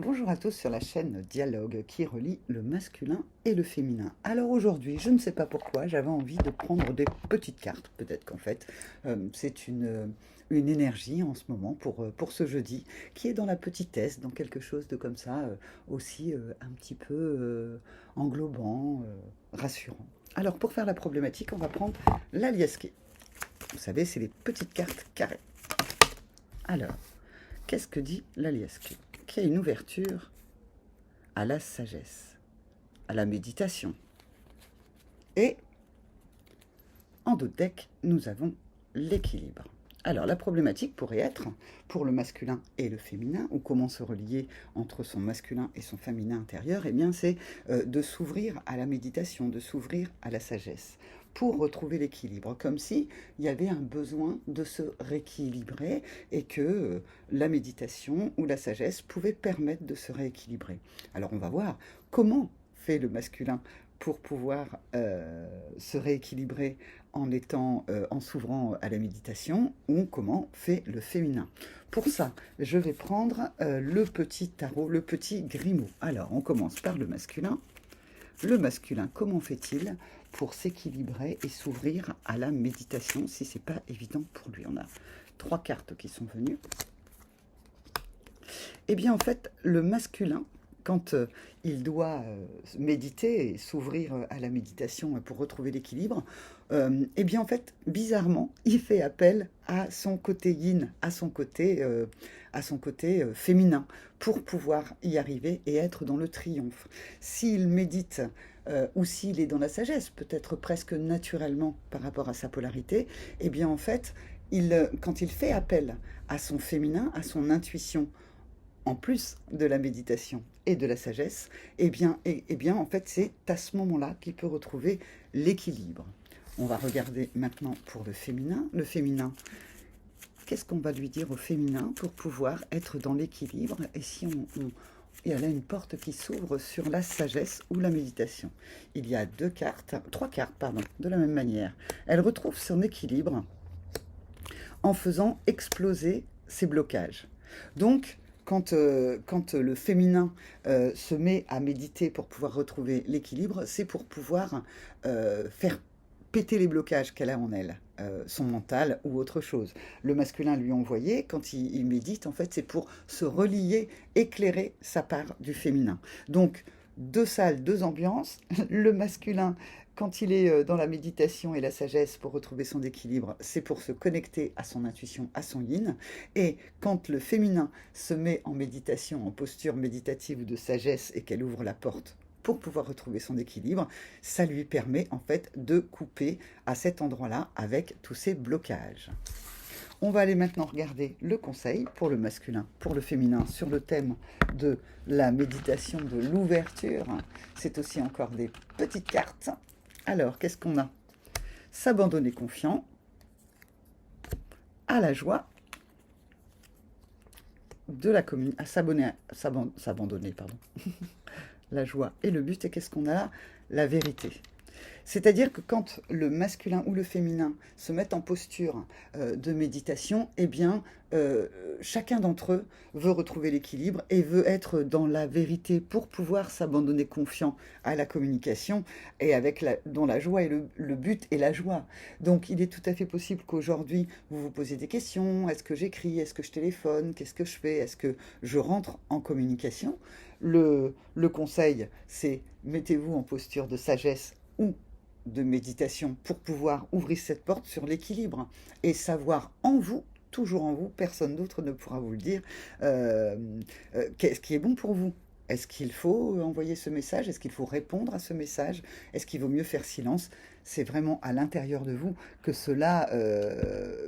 Bonjour à tous sur la chaîne Dialogue qui relie le masculin et le féminin. Alors aujourd'hui, je ne sais pas pourquoi, j'avais envie de prendre des petites cartes. Peut-être qu'en fait, c'est une énergie en ce moment pour ce jeudi qui est dans la petitesse, dans quelque chose de comme ça, aussi un petit peu englobant, rassurant. Alors pour faire la problématique, on va prendre l'aliasqué. Vous savez, c'est les petites cartes carrées. Alors, qu'est-ce que dit l'aliasqué? Qu'il y a une ouverture à la sagesse, à la méditation. Et en dos de deck, nous avons l'équilibre. Alors la problématique pourrait être, pour le masculin et le féminin, ou comment se relier entre son masculin et son féminin intérieur, eh bien c'est de s'ouvrir à la méditation, de s'ouvrir à la sagesse, pour retrouver l'équilibre, comme si il y avait un besoin de se rééquilibrer et que la méditation ou la sagesse pouvait permettre de se rééquilibrer. Alors on va voir comment fait le masculin pour pouvoir se rééquilibrer en s'ouvrant à la méditation, ou comment fait le féminin. Pour ça, je vais prendre le petit tarot, le petit Grimaud. Alors, on commence par le masculin. Le masculin, comment fait-il pour s'équilibrer et s'ouvrir à la méditation si c'est pas évident pour lui? On a 3 cartes qui sont venues. Eh bien, en fait, le masculin, quand il doit méditer et s'ouvrir à la méditation pour retrouver l'équilibre, eh bien, en fait, bizarrement, il fait appel à son côté yin, à son côté féminin, pour pouvoir y arriver et être dans le triomphe. S'il médite ou s'il est dans la sagesse, peut-être presque naturellement par rapport à sa polarité, eh bien, en fait, quand il fait appel à son féminin, à son intuition, en plus de la méditation et de la sagesse, eh bien en fait, c'est à ce moment-là qu'il peut retrouver l'équilibre. On va regarder maintenant pour le féminin. Le féminin, qu'est-ce qu'on va lui dire au féminin pour pouvoir être dans l'équilibre? Et si et elle a une porte qui s'ouvre sur la sagesse ou la méditation. Il y a 3 cartes, pardon, de la même manière. Elle retrouve son équilibre en faisant exploser ses blocages. Donc, quand le féminin se met à méditer pour pouvoir retrouver l'équilibre, c'est pour pouvoir faire péter les blocages qu'elle a en elle, son mental ou autre chose. Le masculin lui envoyé, quand il médite, en fait, c'est pour se relier, éclairer sa part du féminin. Donc, 2 salles, 2 ambiances. Le masculin, quand il est dans la méditation et la sagesse pour retrouver son équilibre, c'est pour se connecter à son intuition, à son yin. Et quand le féminin se met en méditation, en posture méditative ou de sagesse et qu'elle ouvre la porte pour pouvoir retrouver son équilibre, ça lui permet en fait de couper à cet endroit-là avec tous ces blocages. On va aller maintenant regarder le conseil pour le masculin, pour le féminin, sur le thème de la méditation, de l'ouverture. C'est aussi encore des petites cartes. Alors, qu'est-ce qu'on a? S'abandonner confiant, à la joie, de la commune, à s'abandonner, pardon. La joie et le but, et qu'est-ce qu'on a là? La vérité. C'est-à-dire que quand le masculin ou le féminin se mettent en posture de méditation, eh bien, chacun d'entre eux veut retrouver l'équilibre et veut être dans la vérité pour pouvoir s'abandonner confiant à la communication et dont la joie est le but et la joie. Donc, il est tout à fait possible qu'aujourd'hui, vous vous posez des questions. Est-ce que j'écris? Est-ce que je téléphone? Qu'est-ce que je fais? Est-ce que je rentre en communication? Le conseil, c'est mettez-vous en posture de sagesse ou de méditation pour pouvoir ouvrir cette porte sur l'équilibre et savoir en vous, toujours en vous, personne d'autre ne pourra vous le dire, qu'est-ce qui est bon pour vous. Est-ce qu'il faut envoyer ce message? Est-ce qu'il faut répondre à ce message? Est-ce qu'il vaut mieux faire silence? C'est vraiment à l'intérieur de vous que cela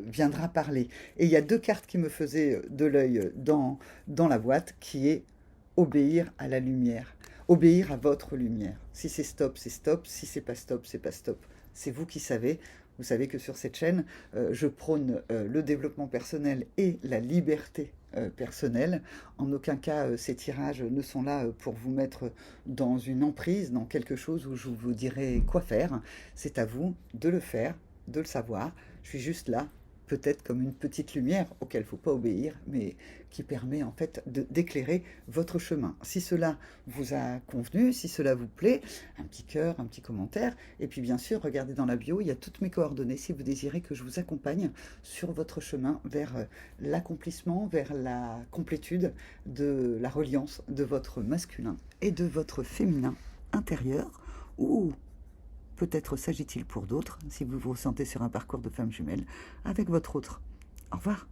viendra parler. Et il y a 2 cartes qui me faisaient de l'œil dans la boîte, qui est obéir à la lumière. Obéir à votre lumière. Si c'est stop, c'est stop. Si c'est pas stop, c'est pas stop. C'est vous qui savez. Vous savez que sur cette chaîne, je prône le développement personnel et la liberté personnelle. En aucun cas, ces tirages ne sont là pour vous mettre dans une emprise, dans quelque chose où je vous dirai quoi faire. C'est à vous de le faire, de le savoir. Je suis juste là peut-être comme une petite lumière auquel il ne faut pas obéir, mais qui permet en fait d'éclairer votre chemin. Si cela vous a convenu, si cela vous plaît, un petit cœur, un petit commentaire, et puis bien sûr, regardez dans la bio, il y a toutes mes coordonnées si vous désirez que je vous accompagne sur votre chemin vers l'accomplissement, vers la complétude de la reliance de votre masculin et de votre féminin intérieur, ou peut-être s'agit-il pour d'autres, si vous vous sentez sur un parcours de femme jumelle, avec votre autre. Au revoir.